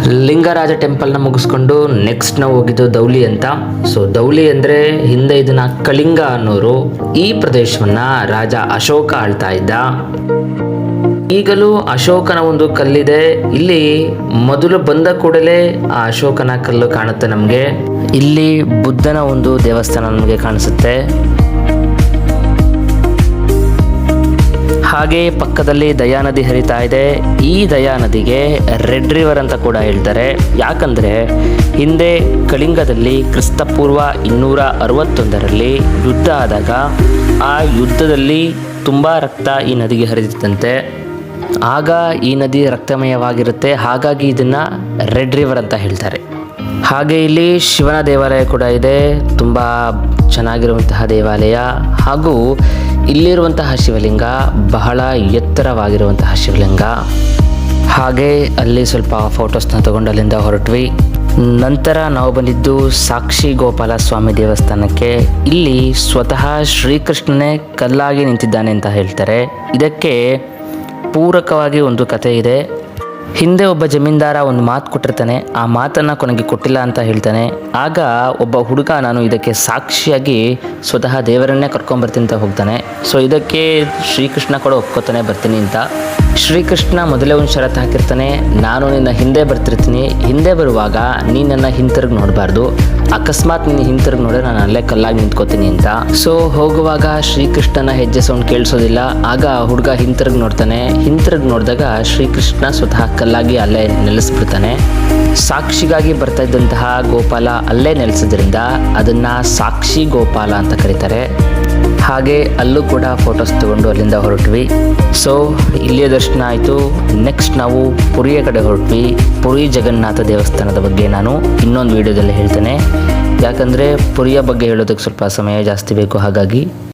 ಲಿಂಗರಾಜ ಟೆಂಪಲ್ನ ಮುಗಿಸ್ಕೊಂಡು ನೆಕ್ಸ್ಟ್ ನಾವು ಹೋಗಿದ್ದು ದೌಲಿ ಅಂತ. ಸೊ ದೌಲಿ ಅಂದರೆ ಹಿಂದೆ ಇದನ್ನ ಕಳಿಂಗ ಅನ್ನೋರು ಈ ಪ್ರದೇಶವನ್ನ ರಾಜ ಅಶೋಕ ಆಳ್ತಾ ಇದ್ದ. ಈಗಲೂ ಅಶೋಕನ ಒಂದು ಕಲ್ಲಿದೆ ಇಲ್ಲಿ. ಮೊದಲು ಬಂದ ಕೂಡಲೇ ಆ ಅಶೋಕನ ಕಲ್ಲು ಕಾಣುತ್ತೆ ನಮಗೆ. ಇಲ್ಲಿ ಬುದ್ಧನ ಒಂದು ದೇವಸ್ಥಾನ ನಮಗೆ ಕಾಣಿಸುತ್ತೆ. ಹಾಗೆ ಪಕ್ಕದಲ್ಲಿ ದಯಾ ನದಿ ಹರಿತಾ ಇದೆ. ಈ ದಯಾ ನದಿಗೆ ರೆಡ್ ರಿವರ್ ಅಂತ ಕೂಡ ಹೇಳ್ತಾರೆ. ಯಾಕಂದ್ರೆ ಹಿಂದೆ ಕಳಿಂಗದಲ್ಲಿ ಕ್ರಿಸ್ತಪೂರ್ವ 261ರಲ್ಲಿ ಯುದ್ಧ ಆದಾಗ ಆ ಯುದ್ಧದಲ್ಲಿ ತುಂಬ ರಕ್ತ ಈ ನದಿಗೆ ಹರಿದಿತ್ತಂತೆ. ಆಗ ಈ ನದಿ ರಕ್ತಮಯವಾಗಿರುತ್ತೆ, ಹಾಗಾಗಿ ಇದನ್ನ ರೆಡ್ ರಿವರ್ ಅಂತ ಹೇಳ್ತಾರೆ. ಹಾಗೆ ಇಲ್ಲಿ ಶಿವನ ದೇವಾಲಯ ಕೂಡ ಇದೆ, ತುಂಬ ಚೆನ್ನಾಗಿರುವಂತಹ ದೇವಾಲಯ. ಹಾಗೂ ಇಲ್ಲಿರುವಂತಹ ಶಿವಲಿಂಗ ಬಹಳ ಎತ್ತರವಾಗಿರುವಂತಹ ಶಿವಲಿಂಗ. ಹಾಗೆ ಅಲ್ಲಿ ಸ್ವಲ್ಪ ಫೋಟೋಸ್ನ ತಗೊಂಡು ಅಲ್ಲಿಂದ ಹೊರಟ್ವಿ. ನಂತರ ನಾವು ಬಂದಿದ್ದು ಸಾಕ್ಷಿ ಗೋಪಾಲ ಸ್ವಾಮಿ ದೇವಸ್ಥಾನಕ್ಕೆ. ಇಲ್ಲಿ ಸ್ವತಃ ಶ್ರೀಕೃಷ್ಣನೇ ಕಲ್ಲಾಗಿ ನಿಂತಿದ್ದಾನೆ ಅಂತ ಹೇಳ್ತಾರೆ. ಇದಕ್ಕೆ ಪೂರಕವಾಗಿ ಒಂದು ಕಥೆ ಇದೆ. ಹಿಂದೆ ಒಬ್ಬ ಜಮೀನ್ದಾರ ಒಂದು ಮಾತು ಕೊಟ್ಟಿರ್ತಾನೆ, ಆ ಮಾತನ್ನು ಕೊನೆಗೆ ಕೊಟ್ಟಿಲ್ಲ ಅಂತ ಹೇಳ್ತಾನೆ. ಆಗ ಒಬ್ಬ ಹುಡುಗ ನಾನು ಇದಕ್ಕೆ ಸಾಕ್ಷಿಯಾಗಿ ಸ್ವತಃ ದೇವರನ್ನೇ ಕರ್ಕೊಂಬರ್ತೀನಿ ಅಂತ ಹೋಗ್ತಾನೆ. ಸೊ ಇದಕ್ಕೆ ಶ್ರೀಕೃಷ್ಣ ಕೂಡ ಒಪ್ಕೋತಾನೆ ಬರ್ತೀನಿ ಅಂತ. ಶ್ರೀಕೃಷ್ಣ ಮೊದಲೇ ಒಂದು ಷರತ್ತು ಹಾಕಿರ್ತಾನೆ, ನಾನು ನಿನ್ನ ಹಿಂದೆ ಬರ್ತಿರ್ತೀನಿ, ಹಿಂದೆ ಬರುವಾಗ ನೀನು ನನ್ನ ಹಿಂತಿರುಗಿ ನೋಡಬಾರ್ದು, ಅಕಸ್ಮಾತ್ ನೀನು ಹಿಂತಿರುಗಿ ನೋಡಿದ್ರೆ ನಾನು ಅಲ್ಲೇ ಕಲ್ಲಾಗಿ ನಿಂತ್ಕೋತೀನಿ ಅಂತ. ಸೊ ಹೋಗುವಾಗ ಶ್ರೀಕೃಷ್ಣನ ಹೆಜ್ಜೆ ಸೌಂಡ್ ಕೇಳಿಸೋದಿಲ್ಲ. ಆಗ ಹುಡುಗ ಹಿಂತಿರುಗಿ ನೋಡ್ತಾನೆ. ಹಿಂತಿರುಗಿ ನೋಡಿದಾಗ ಶ್ರೀಕೃಷ್ಣ ಸ್ವತಃ ಕಲ್ಲಾಗಿ ಅಲ್ಲೇ ನೆಲೆಸ್ಬಿಡ್ತಾನೆ. ಸಾಕ್ಷಿಗಾಗಿ ಬರ್ತಾ ಇದ್ದಂತಹ ಗೋಪಾಲ ಅಲ್ಲೇ ನೆಲೆಸೋದ್ರಿಂದ ಅದನ್ನ ಸಾಕ್ಷಿ ಗೋಪಾಲ ಅಂತ ಕರೀತಾರೆ. ಹಾಗೆ ಅಲ್ಲೂ ಕೂಡ ಫೋಟೋಸ್ ತಗೊಂಡು ಅಲ್ಲಿಂದ ಹೊರಟ್ವಿ. ಸೊ ಇಲ್ಲಿಯ ದರ್ಶನ ಆಯಿತು. ನೆಕ್ಸ್ಟ್ ನಾವು ಪುರಿಯ ಕಡೆ ಹೊರಟ್ವಿ. ಪುರಿ ಜಗನ್ನಾಥ ದೇವಸ್ಥಾನದ ಬಗ್ಗೆ ನಾನು ಇನ್ನೊಂದು ವಿಡಿಯೋದಲ್ಲಿ ಹೇಳ್ತೇನೆ. ಯಾಕಂದರೆ ಪುರಿಯ ಬಗ್ಗೆ ಹೇಳೋದಕ್ಕೆ ಸ್ವಲ್ಪ ಸಮಯ ಜಾಸ್ತಿ ಬೇಕು. ಹಾಗಾಗಿ